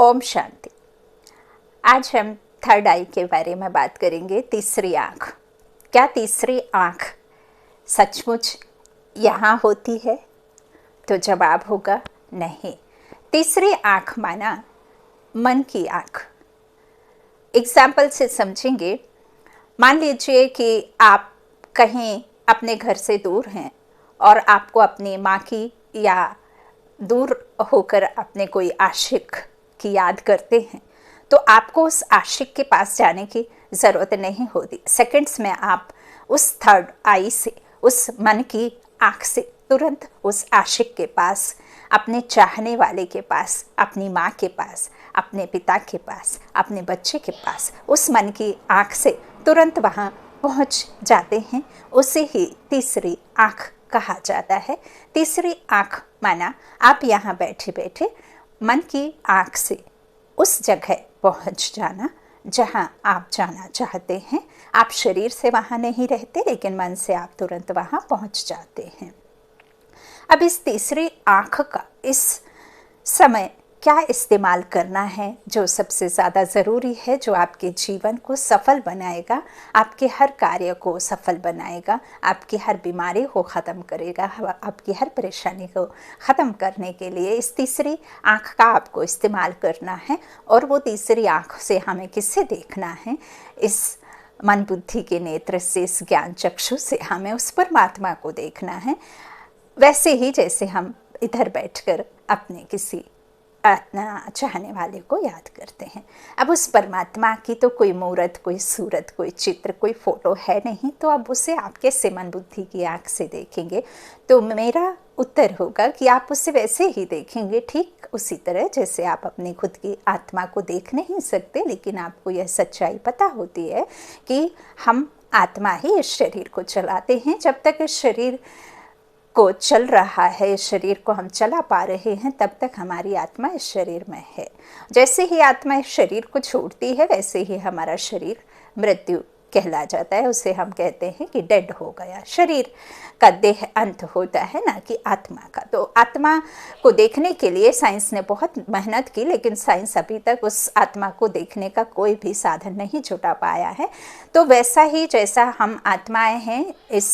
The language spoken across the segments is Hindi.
ओम शांति। आज हम थर्ड आई के बारे में बात करेंगे, तीसरी आँख। क्या तीसरी आँख सचमुच यहाँ होती है? तो जवाब होगा नहीं। तीसरी आँख माना मन की आँख। एग्जाम्पल से समझेंगे। मान लीजिए कि आप कहीं अपने घर से दूर हैं और आपको अपनी माँ की या दूर होकर अपने कोई आशिक की याद करते हैं, तो आपको उस आशिक के पास जाने की ज़रूरत नहीं होती। सेकंड्स में आप उस थर्ड आई से, उस मन की आँख से तुरंत उस आशिक के पास, अपने चाहने वाले के पास, अपनी माँ के पास, अपने पिता के पास, अपने बच्चे के पास, उस मन की आँख से तुरंत वहाँ पहुँच जाते हैं। उसे ही तीसरी आँख कहा जाता है। तीसरी आँख माना आप यहाँ बैठे बैठे मन की आँख से उस जगह पहुँच जाना जहाँ आप जाना चाहते हैं। आप शरीर से वहाँ नहीं रहते, लेकिन मन से आप तुरंत वहाँ पहुँच जाते हैं। अब इस तीसरी आँख का इस समय क्या इस्तेमाल करना है, जो सबसे ज़्यादा ज़रूरी है, जो आपके जीवन को सफल बनाएगा, आपके हर कार्य को सफल बनाएगा, आपकी हर बीमारी को ख़त्म करेगा, आपकी हर परेशानी को ख़त्म करने के लिए इस तीसरी आँख का आपको इस्तेमाल करना है। और वो तीसरी आँख से हमें किससे देखना है? इस मन बुद्धि के नेत्र से, इस ज्ञान चक्षु से हमें उस परमात्मा को देखना है। वैसे ही जैसे हम इधर बैठकर अपने किसी चाहने वाले को याद करते हैं। अब उस परमात्मा की तो कोई मूर्त, कोई सूरत, कोई चित्र, कोई फोटो है नहीं, तो अब उसे आप कैसे मन बुद्धि की आँख से देखेंगे? तो मेरा उत्तर होगा कि आप उसे वैसे ही देखेंगे, ठीक उसी तरह जैसे आप अपनी खुद की आत्मा को देख नहीं सकते, लेकिन आपको यह सच्चाई पता होती है कि हम आत्मा ही इस शरीर को चलाते हैं। जब तक इस शरीर को चल रहा है, इस शरीर को हम चला पा रहे हैं, तब तक हमारी आत्मा इस शरीर में है। जैसे ही आत्मा इस शरीर को छोड़ती है, वैसे ही हमारा शरीर मृत्यु कहला जाता है। उसे हम कहते हैं कि डेड हो गया। शरीर का देह अंत होता है, ना कि आत्मा का। तो आत्मा को देखने के लिए साइंस ने बहुत मेहनत की, लेकिन साइंस अभी तक उस आत्मा को देखने का कोई भी साधन नहीं जुटा पाया है। तो वैसा ही जैसा हम आत्माएं हैं इस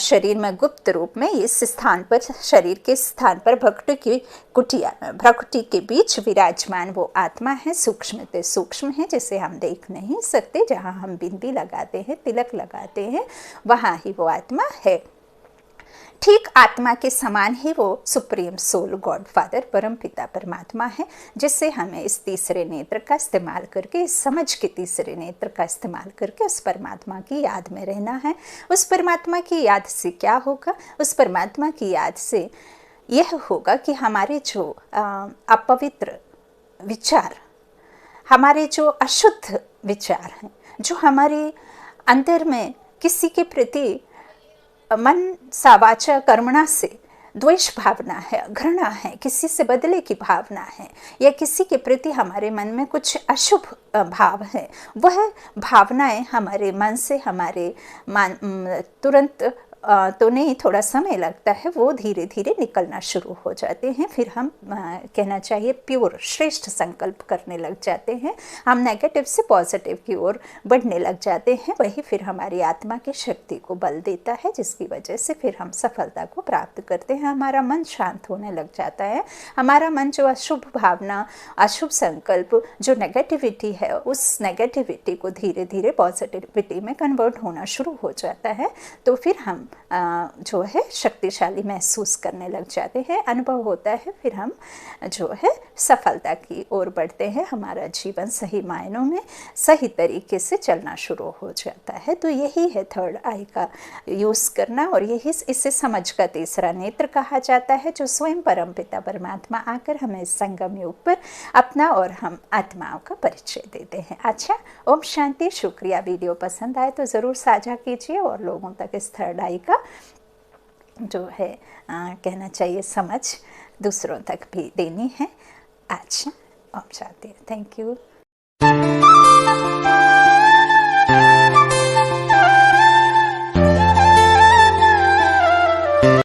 शरीर में गुप्त रूप में, इस स्थान पर, शरीर के स्थान पर भक्ति की कुटिया में, भक्ति के बीच विराजमान वो आत्मा है। सूक्ष्म से सूक्ष्म है, जिसे हम देख नहीं सकते। जहाँ हम बिंदी लगाते हैं, तिलक लगाते हैं, वहाँ ही वो आत्मा है। ठीक आत्मा के समान ही वो सुप्रीम सोल, गॉड फादर, परम पिता परमात्मा है, जिससे हमें इस तीसरे नेत्र का इस्तेमाल करके, इस समझ के तीसरे नेत्र का इस्तेमाल करके उस परमात्मा की याद में रहना है। उस परमात्मा की याद से क्या होगा? उस परमात्मा की याद से यह होगा कि हमारे जो अपवित्र विचार, हमारे जो अशुद्ध विचार हैं, जो हमारे अंदर में किसी के प्रति मन सा वाचा कर्मणा से द्वेष भावना है, घृणा है, किसी से बदले की भावना है, या किसी के प्रति हमारे मन में कुछ अशुभ भाव है, वह भावनाएं हमारे मन से, हमारे मन तुरंत तो नहीं, थोड़ा समय लगता है, वो धीरे धीरे निकलना शुरू हो जाते हैं। फिर हम कहना चाहिए प्योर, श्रेष्ठ संकल्प करने लग जाते हैं। हम नेगेटिव से पॉजिटिव की ओर बढ़ने लग जाते हैं। वही फिर हमारी आत्मा की शक्ति को बल देता है, जिसकी वजह से फिर हम सफलता को प्राप्त करते हैं। हमारा मन शांत होने लग जाता है। हमारा मन जो अशुभ भावना, अशुभ संकल्प, जो नेगेटिविटी है, उस नेगेटिविटी को धीरे धीरे पॉजिटिविटी में कन्वर्ट होना शुरू हो जाता है। तो फिर हम जो है शक्तिशाली महसूस करने लग जाते हैं, अनुभव होता है। फिर हम जो है सफलता की ओर बढ़ते हैं। हमारा जीवन सही मायनों में सही तरीके से चलना शुरू हो जाता है। तो यही है थर्ड आई का यूज़ करना, और यही इसे समझ का तीसरा नेत्र कहा जाता है, जो स्वयं परम पिता परमात्मा आकर हमें इस संगम युग पर अपना और हम आत्माओं का परिचय देते हैं। अच्छा, ओम शांति। शुक्रिया। वीडियो पसंद आए तो ज़रूर साझा कीजिए और लोगों तक इस थर्ड आई का जो है कहना चाहिए समझ दूसरों तक भी देनी है। अच्छा, ओम शांति। Thank you.